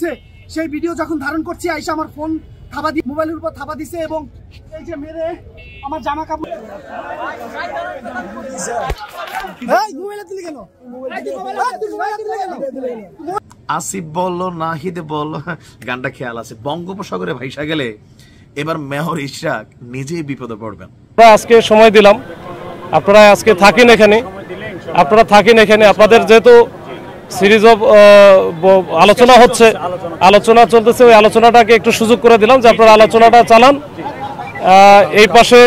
সেই ভিডিও যখন ধারণ করছি আইসা আমার ফোন থাবা দিয়ে মোবাইলের উপর থাবা দিছে এবং এই যে মেরে আমার জামা কাপড় আসিফ বলল নাহিদ বলল গানটা খেয়াল আছে বঙ্গোপসাগরে ভাইসা গেলে এবার মেহর ইশরাক নিজেই বিপদে পড়বেন। আজকে সময় দিলাম, আপনারা আজকে থাকেন এখানে, আপনাদের যেহেতু সিরিজ অফ আলোচনা হচ্ছে, আলোচনা চলতেছে, ওই আলোচনাটাকে একটু সুযোগ করে দিলাম যে আপনারা আলোচনাটা চালান। এই পাশে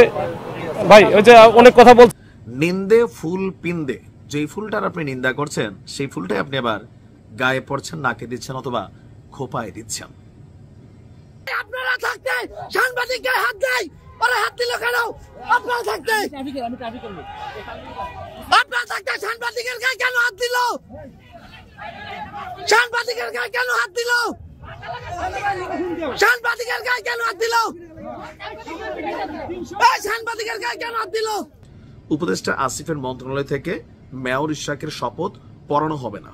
ভাই ওই যে অনেক কথা বলছেন, নিন্দে ফুল পিন্দে, যেই ফুলটার আপনি নিন্দা করছেন সেই ফুলটাই আপনি আবার গায়ে পড়ছেন, নাকে দিচ্ছেন অথবা খোপায় দিচ্ছেন। আপনারা থাকতে সাংবাদিক গায়ে হাত দেয়, ওরা হাত দিল কেন? আপনারা থাকতে সাংবাদিকের গায়ে কেন হাত দিল? সাংবাদিকের গায়ে কেন হাত দিল? সাংবাদিকের গায়ে কেন হাত দিল? সাংবাদিকের গায়ে কেন হাত দিল? উপদেষ্টা আসিফের মন্ত্রণালয় থেকে মেয়র ইশরাকের শপথ পড়ানো হবে না,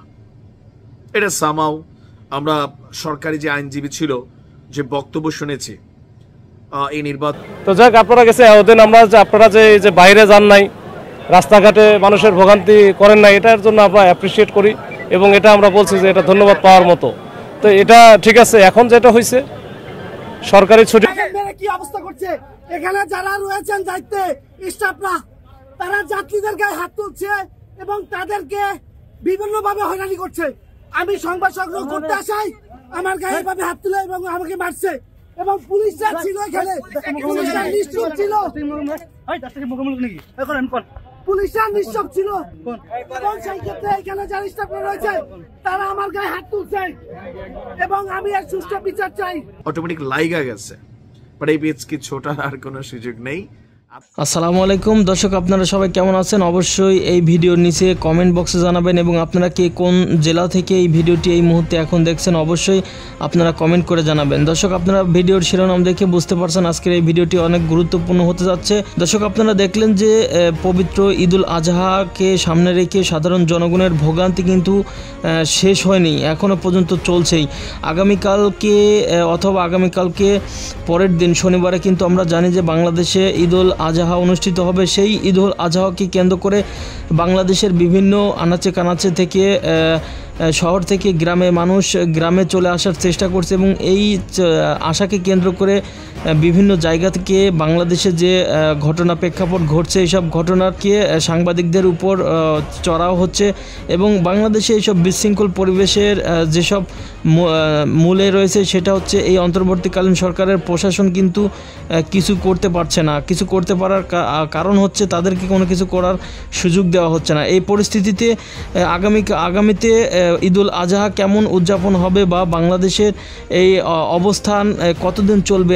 এটা সামাও আমরা সরকারি যে আইনজীবী ছিল যে বক্তব্য শুনেছি এই নির্বাচন তো যাক আপনারা গেছে ওদিন আমরা আপনারা যে বাইরে যান নাই, রাস্তাঘাটে মানুষের ভোগান্তি করেন নাই, এটার জন্য আমরা অ্যাপ্রিসিয়েট করি এবং এটা আমরা বলছি যে এটা ধন্যবাদ পাওয়ার মতো। তো এটা ঠিক আছে, এখন যেটা হয়েছে সরকারি ছুটি কি অবস্থা করছে এখানে যারা রয়েছেন দায়িত্বে স্টাফরা, তারা যাত্রীদের গায়ে হাত তুলছে এবং তাদেরকে বিভিন্নভাবে হয়রানি করছে। আমি সংবাদ সংগ্রহ করতে আসাই আমার গায়ে ভাবে হাত তুলে এবং আমাকে মারছে এবং পুলিশরা ছিল এখানে, পুলিশরা নিশ্চুপ ছিল, পুলিশরা নিশ্চুপ ছিল এবং সেই ক্ষেত্রে এখানে যারা স্টাফরা রয়েছে তারা আমার গায়ে হাত তুলছে এবং আমি এর সুষ্ঠু বিচার চাই। অটোমেটিক লাইগা গেছে, বাট এই পেজ কি ছোটার আর কোনো সুযোগ নেই। আসসালামু আলাইকুম দর্শক, আপনারা সবাই কেমন আছেন? অবশ্যই এই ভিডিওর নিচে কমেন্ট বক্সে জানাবেন এবং আপনারা কে কোন জেলা থেকে এই ভিডিওটি এই মুহূর্তে এখন দেখছেন অবশ্যই আপনারা কমেন্ট করে জানাবেন। দর্শক আপনারা ভিডিওর শিরোনাম দেখে বুঝতে পারছেন আজকের এই ভিডিওটি অনেক গুরুত্বপূর্ণ হতে যাচ্ছে। দর্শক আপনারা দেখলেন যে পবিত্র ঈদুল আজহাকে সামনে রেখে সাধারণ জনগণের ভোগান্তি কিন্তু শেষ হয়নি, এখনও পর্যন্ত চলছেই। আগামীকালকে পরের দিন শনিবারে কিন্তু আমরা জানি যে বাংলাদেশে ঈদুল আজহা অনুষ্ঠিত হবে। সেই ঈদুল আজহাকে কেন্দ্র করে বাংলাদেশের বিভিন্ন আনাচে কানাচে থেকে শহর থেকে গ্রামে মানুষ গ্রামে চলে আসার চেষ্টা করছে এবং এই আশাকে কেন্দ্র করে বিভিন্ন জায়গা থেকে বাংলাদেশে যে ঘটনা প্রেক্ষাপট ঘটছে এইসব ঘটনাকে সাংবাদিকদের উপর চড়াও হচ্ছে এবং বাংলাদেশে এইসব বিশৃঙ্খল পরিবেশের যেসব মূলে রয়েছে সেটা হচ্ছে এই অন্তর্বর্তীকালীন সরকারের প্রশাসন কিন্তু কিছু করতে পারছে না। কিছু করতে পারার কারণ হচ্ছে তাদেরকে কোনো কিছু করার সুযোগ দেওয়া হচ্ছে না। এই পরিস্থিতিতে আগামীতে ঈদুল আজহা কেমন উদযাপন হবে বা বাংলাদেশের এই অবস্থান কতদিন চলবে,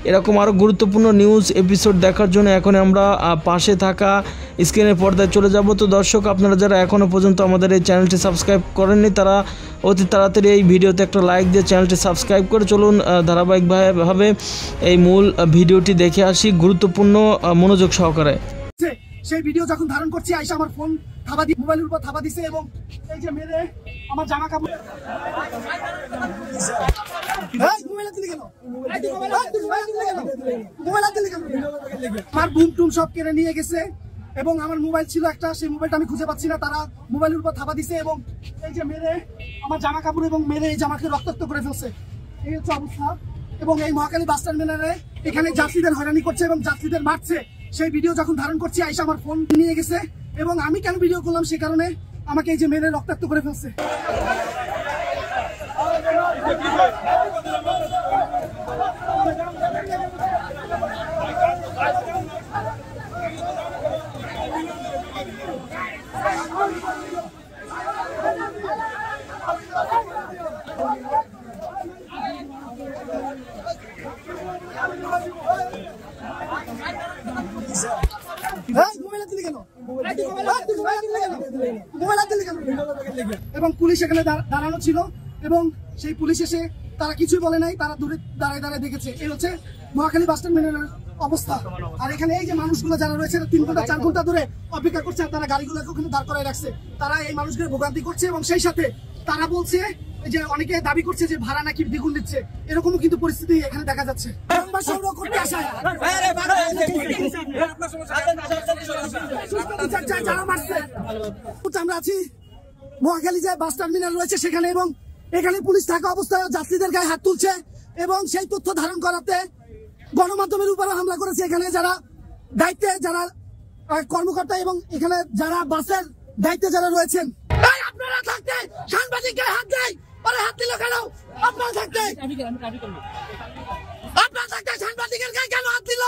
এরকম আরও গুরুত্বপূর্ণ নিউজ এপিসোড দেখার জন্য এখন আমরা পাশে থাকা স্ক্রিনের পর্দায় চলে যাব। তো দর্শক আপনারা যারা এখনও পর্যন্ত আমাদের এই চ্যানেলটি সাবস্ক্রাইব করেননি তারা অতি তাড়াতাড়ি এই ভিডিওতে একটা লাইক দিয়ে চ্যানেলটি সাবস্ক্রাইব করে চলুন ধারাবাহিকভাবে এই মূল ভিডিওটি দেখে আসি গুরুত্বপূর্ণ মনোযোগ সহকারে। সেই ভিডিও যখন ধারণ করছি আইসা আমার ফোন থাবা দিয়ে মোবাইলের উপর থাবা দিছে এবং এই যে মেরে আমার জামা কাপড় আমার বুম টুম সব কেড়ে নিয়ে গেছে এবং আমার মোবাইল ছিল একটা, সেই মোবাইলটা আমি খুঁজে পাচ্ছি না, তারা মোবাইলের উপর থাবা দিছে এবং এই যে মেরে আমার জামা কাপড় এবং মেরে এই জামাকে রক্তাক্ত করে ফেলছে। এই হচ্ছে অবস্থা এবং এই মহাখালী বাস টার্মিনালে এখানে যাত্রীদের হয়রানি করছে এবং যাত্রীদের মারছে। সেই ভিডিও যখন ধারণ করছি আইসা আমার ফোন নিয়ে গেছে এবং আমি কেন ভিডিও করলাম সে কারণে আমাকে এই যে মেরে রক্তাক্ত করে ফেলছে। এবং পুলিশ এখানে দাঁড়ানো ছিল এবং সেই পুলিশ এসে তারা কিছুই বলে নাই, তারা দূরে দাঁড়ায় দাঁড়ায় দেখেছে। এই হচ্ছে মহাখালী বাস টার্মিনালের অবস্থা। আর এখানে এই যে মানুষগুলো যারা রয়েছে 3 ঘন্টা 4 ঘন্টা ধরে অপেক্ষা করছে, তারা গাড়িগুলোকে ওখানে দাঁড় করায় রাখছে, তারা এই মানুষগুলো ভোগান্তি করছে এবং সেই সাথে তারা বলছে এই যে অনেকে দাবি করছে যে ভাড়া নাকি দ্বিগুণ দিচ্ছে, এরকমও কিন্তু পরিস্থিতি এখানে দেখা যাচ্ছে। সংবাদ সংগ্রহ করতে আসায় যারা মারছে, আমরা আছি মহাখালী যে বাস টার্মিনাল রয়েছে সেখানে, এবং এখানে পুলিশ থাকা অবস্থায় যাত্রীদের গায়ে হাত তুলছে এবং সেই তথ্য ধারণ করাতে গণমাধ্যমের উপরে হামলা করেছে। এখানে যারা দায়িত্বে, যারা কর্মকর্তা এবং এখানে যারা বাসের দায়িত্বে যারা রয়েছেন, আপনারা থাকতে সাংবাদিক গায়ে হাত দেয়, হাত দিল কেন? আপনারা থাকতে সাংবাদিকের গায়ে কেন হাত দিল?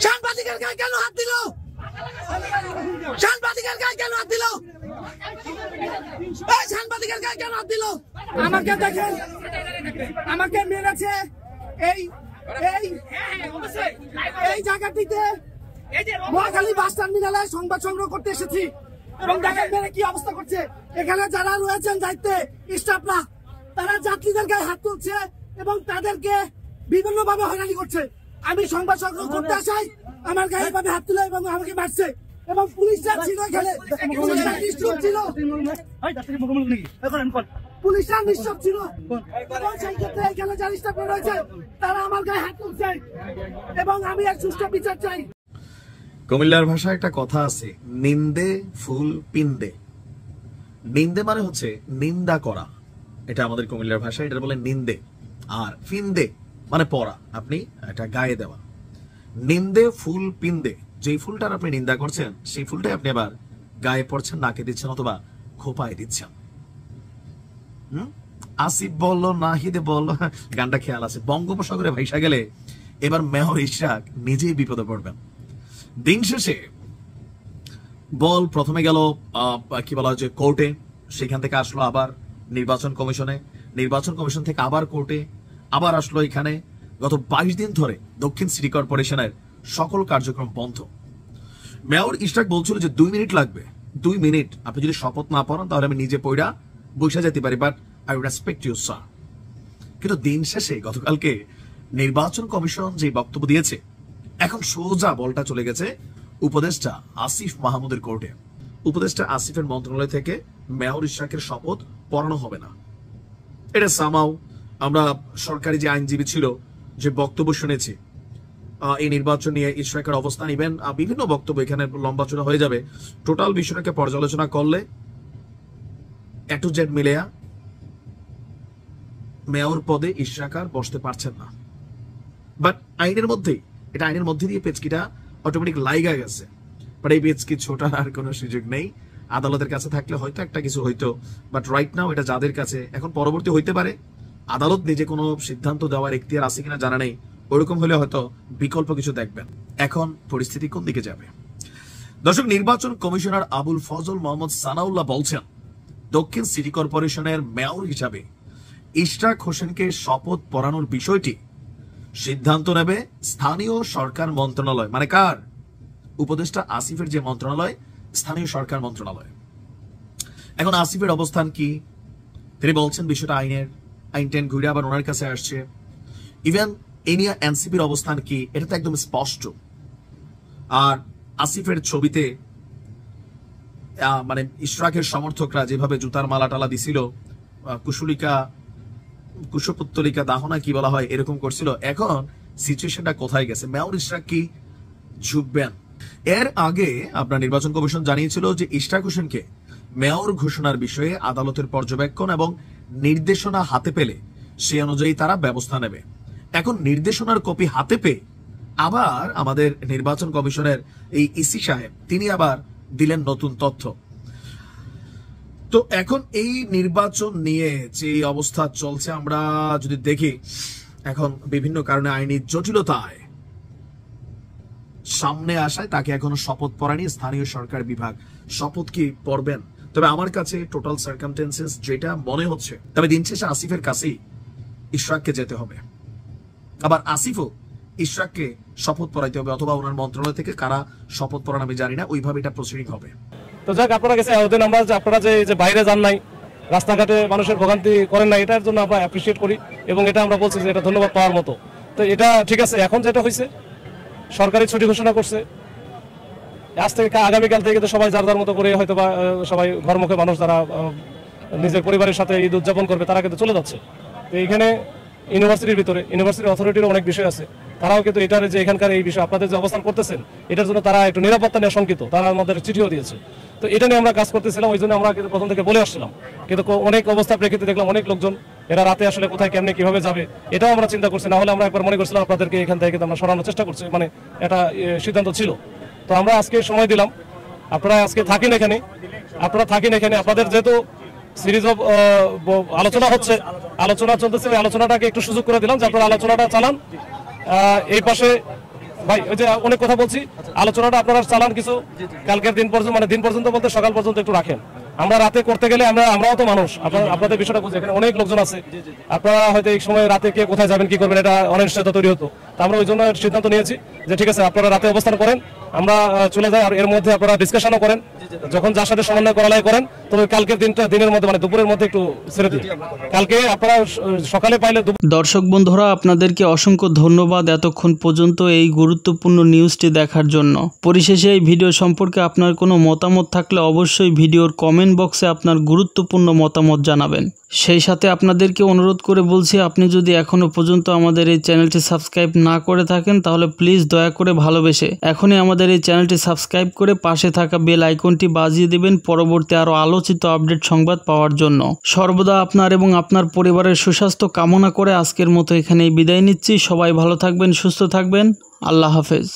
সাংবাদিকের গায়ে কেন হাত দিল? সাংবাদিকের গায়ে কেন হাত দিল? সাংবাদিকের গায়ে কেন হাত দিল? আমাকে দেখেন, আমাকে মেরেছে এই জায়গাটিতে মহাখালী বাস টার্মিনালে সংবাদ সংগ্রহ করতে এসেছি এবং দেখেন মেরে কি অবস্থা করছে। এখানে যারা রয়েছেন দায়িত্বে স্টাফরা, তারা যাত্রীদের গায়ে হাত তুলছে এবং তাদেরকে বিভিন্ন ভাবে হয়রানি করছে। আমি সংবাদ সংগ্রহ করতে আসাই আমার গায়ে ভাবে হাত তুলে এবং আমাকে মারছে এবং পুলিশরা ছিল এখানে, পুলিশরা নিশ্চুপ ছিল, পুলিশরা নিশ্চুপ ছিল এবং সেই ক্ষেত্রে এখানে যারা স্টাফরা রয়েছে তারা আমার গায়ে হাত তুলছে এবং আমি এক সুষ্ঠু বিচার চাই। কুমিল্লার ভাষায় একটা কথা আছে, নিন্দে ফুল পিন্দে। নিন্দে মানে হচ্ছে নিন্দা করা, এটা আমাদের কুমিল্লার ভাষায় এটা বলে নিন্দে। আর ফিন্দে মানে পরা, আপনি এটা গায়ে দেওয়া। নিন্দে ফুল পিন্দে, যেই ফুলটার আপনি নিন্দা করছেন সেই ফুলটাই আপনি আবার গায়ে পড়ছেন, নাকে দিচ্ছেন অথবা খোপায় দিচ্ছেন। আসিফ বললো নাহিদে বললো, গানটা খেয়াল আছে। বঙ্গোপসাগরে ভাইসা গেলে এবার মেয়র ইশরাক নিজেই বিপদে পড়বেন। দিন শেষে বল প্রথমে গেল কি বলা হয় যে কোর্টে, সেখান থেকে আসলো আবার নির্বাচন কমিশনে, নির্বাচন কমিশন থেকে আবার কোর্টে, আবার আসলো এখানে। গত 22 দিন ধরে দক্ষিণ সিটি কর্পোরেশনের সকল কার্যক্রম বন্ধ। মেয়র ইশরাক বলছিল যে 2 মিনিট লাগবে, 2 মিনিট আপনি যদি শপথ না পড়েন তাহলে আমি নিজে পড়া বসে যেতে পারি, but I respect you sir. কিন্তু দিন শেষে গতকালকে নির্বাচন কমিশন যে বক্তব্য দিয়েছে, এখন সোজা বলটা চলে গেছে উপদেষ্টা আসিফ মাহমুদের কোর্টে। উপদেষ্টা আসিফের মন্ত্রণালয় থেকে মেয়র ইশরাকের শপথ পড়ানো হবে না। এটা সামাও আমরা সরকারি যে আইনজীবী ছিল যে বক্তব্য শুনেছি এই নির্বাচন নিয়ে ইশরাকের অবস্থান, ইভেন বিভিন্ন বক্তব্য এখানে লম্বা চড়া হয়ে যাবে। টোটাল বিষয়টাকে পর্যালোচনা করলে এ টু জেড মিলেয়া মেয়র পদে ইশরাক আর বসতে পারছেন না। বাট আইনের মধ্যেই, এটা আইনের মধ্যে দিয়ে পেচকিটা অটোমেটিক লাইগা গেছে, বাট এই পেচকি ছোটার আর কোনো সুযোগ নেই। আদালতের কাছে থাকলে হয়তো একটা কিছু হইতো, বাট রাইট নাও এটা যাদের কাছে, এখন পরবর্তী হইতে পারে আদালত নিজে কোনো সিদ্ধান্ত দেওয়ার এখতিয়ার আছে কিনা জানা নেই, ওরকম হলে হয়তো বিকল্প কিছু দেখবেন। এখন পরিস্থিতি কোন দিকে যাবে? দর্শক, নির্বাচন কমিশনার আবুল ফজল মোহাম্মদ সানাউল্লাহ বলছেন দক্ষিণ সিটি কর্পোরেশনের মেয়র হিসাবে ইশরাক হোসেনকে শপথ পড়ানোর বিষয়টি সিদ্ধান্ত নেবে স্থানীয় সরকার মন্ত্রণালয়। মানে কার? উপদেষ্টা আসিফের যে মন্ত্রণালয়, স্থানীয় সরকার মন্ত্রণালয়। এখন আসিফের অবস্থান কি? তিনি বলছেন বিষয়টা আইন টেন ঘুরে আবার ওনার কাছে আসছে। ইভেন এনিয়া এনসিপির অবস্থান কি এটা তো একদম স্পষ্ট। আর আসিফের ছবিতে মানে ইশরাকের সমর্থকরা যেভাবে জুতার মালা টালা দিছিল, কুশপুত্তলিকা দাহনা কি বলা হয় এরকম করছিল, এখন সিচুয়েশনটা কোথায় গেছে? মেয়র ইশরাক কি ঝুঁকবেন? এর আগে আপনার নির্বাচন কমিশন জানিয়েছিল যে ইশরাক হোসেনকে মেয়র ঘোষণার বিষয়ে আদালতের পর্যবেক্ষণ এবং নির্দেশনা হাতে পেলে সে অনুযায়ী তারা ব্যবস্থা নেবে। এখন নির্দেশনার কপি হাতে পেয়ে আবার আমাদের নির্বাচন কমিশনের এই ইসি সাহেব তিনি আবার দিলেন নতুন তথ্য। তো এখন এই নির্বাচন নিয়ে যে অবস্থা চলছে আমরা যদি দেখি, এখন বিভিন্ন কারণে আইনি জটিলতায় সামনে আসায় তাকে এখনো শপথ পড়ায়নি স্থানীয় সরকার বিভাগ। শপথ কি পড়বেন? তবে আমার কাছে টোটাল সার্কামস্টেন্সেস যেটা মনে হচ্ছে, তবে দিন শেষে আসিফের কাছেই ইশরাককে যেতে হবে। আবার আসিফও ইশরাককে শপথ পড়াইতে হবে, অথবা ওনার মন্ত্রণালয় থেকে কারা শপথ পড়ান আমি জানি না, ওইভাবে এটা প্রসিডিং হবে। তো যাক, আপনারা কাছে আবেদন আমরা যে আপনারা যে বাইরে যান নাই, রাস্তাঘাটে মানুষের ভোগান্তি করেন না, এটার জন্য আমরা অ্যাপ্রিসিয়েট করি এবং এটা আমরা বলছি যে এটা ধন্যবাদ পাওয়ার মতো। তো এটা ঠিক আছে। এখন যেটা হয়েছে সরকারি ছুটি ঘোষণা করছে, আজ থেকে আগামীকাল থেকে তো সবাই যার যার মতো করে হয়তো বা সবাই ঘরমুখে মানুষ যারা নিজের পরিবারের সাথে ঈদ উদযাপন করবে তারা কিন্তু চলে যাচ্ছে। তো এইখানে ইউনিভার্সিটির ভিতরে ইউনিভার্সিটি অথরিটিরও অনেক বিষয় আছে, তারাও কিন্তু এটার যে এখানকার এই বিষয় আপনাদের যে অবস্থান করতেছেন এটার জন্য তারা একটু নিরাপত্তা নিয়ে শঙ্কিত, তারা আমাদের চিঠিও দিয়েছে। তো এটা নিয়ে আমরা কাজ করতেছিলাম, ওই জন্য আমরা কিন্তু প্রথম থেকে বলে আসছিলাম, কিন্তু অনেক অবস্থা প্রেক্ষিতে দেখলাম অনেক লোকজন এরা রাতে আসলে কোথায় কেমনে কিভাবে যাবে এটাও আমরা চিন্তা করছি, না হলে আমরা একবার মনে করছিলাম আপনাদেরকে এখান থেকে কিন্তু আমরা সরানোর চেষ্টা করছি, মানে এটা সিদ্ধান্ত ছিল। তো আমরা আজকে সময় দিলাম, আপনারা আজকে থাকেন এখানে, আপনাদের যেহেতু সিরিজ অফ আলোচনা হচ্ছে, আলোচনা চলতেছে, ওই আলোচনাটাকে একটু সুযোগ করে দিলাম যে আপনারা আলোচনাটা চালান। এই পাশে ভাই ওই যে অনেক কথা বলছি, আলোচনাটা আপনারা চালান কিছু কালকের দিন পর্যন্ত, মানে দিন পর্যন্ত বলতে সকাল পর্যন্ত একটু রাখেন। আমরা রাতে করতে গেলে আমরাও তো মানুষ, আপনাদের বিষয়টা বুঝে, এখানে অনেক লোকজন আছে, আপনারা হয়তো এই সময় রাতে কে কোথায় যাবেন কি করবেন এটা অনিশ্চয়তা তৈরি হতো। তা আমরা ওই জন্য সিদ্ধান্ত নিয়েছি যে ঠিক আছে আপনারা রাতে অবস্থান করেন, আমরা চলে যাই, আর এর মধ্যে আপনারা ডিসকাশনও করেন, যখন যার সাথে সমন্বয় করালাই করেন, তবে কালকের দিনের মধ্যে মানে দুপুরের মধ্যে একটু ছেড়ে দিন, কালকে আপনারা সকালে পাইলে। দর্শক বন্ধুরা, আপনাদেরকে অসংখ্য ধন্যবাদ এতক্ষণ পর্যন্ত এই গুরুত্বপূর্ণ নিউজটি দেখার জন্য। পরিশেষে এই ভিডিও সম্পর্কে আপনার কোনো মতামত থাকলে অবশ্যই ভিডিওর কমেন্ট বক্সে আপনার গুরুত্বপূর্ণ মতামত জানাবেন। সেই সাথে আপনাদেরকে অনুরোধ করে বলছি, আপনি যদি এখনও পর্যন্ত আমাদের এই চ্যানেলটি সাবস্ক্রাইব না করে থাকেন তাহলে প্লিজ দয়া করে ভালোবেসে এখনই আমাদের এই চ্যানেলটি সাবস্ক্রাইব করে পাশে থাকা বেল আইকনটি বাজিয়ে দেবেন পরবর্তী আরও আলোচিত আপডেট সংবাদ পাওয়ার জন্য। সর্বদা আপনার এবং আপনার পরিবারের সুস্বাস্থ্য কামনা করে আজকের মতো এখানেই বিদায় নিচ্ছি। সবাই ভালো থাকবেন, সুস্থ থাকবেন। আল্লাহ হাফেজ।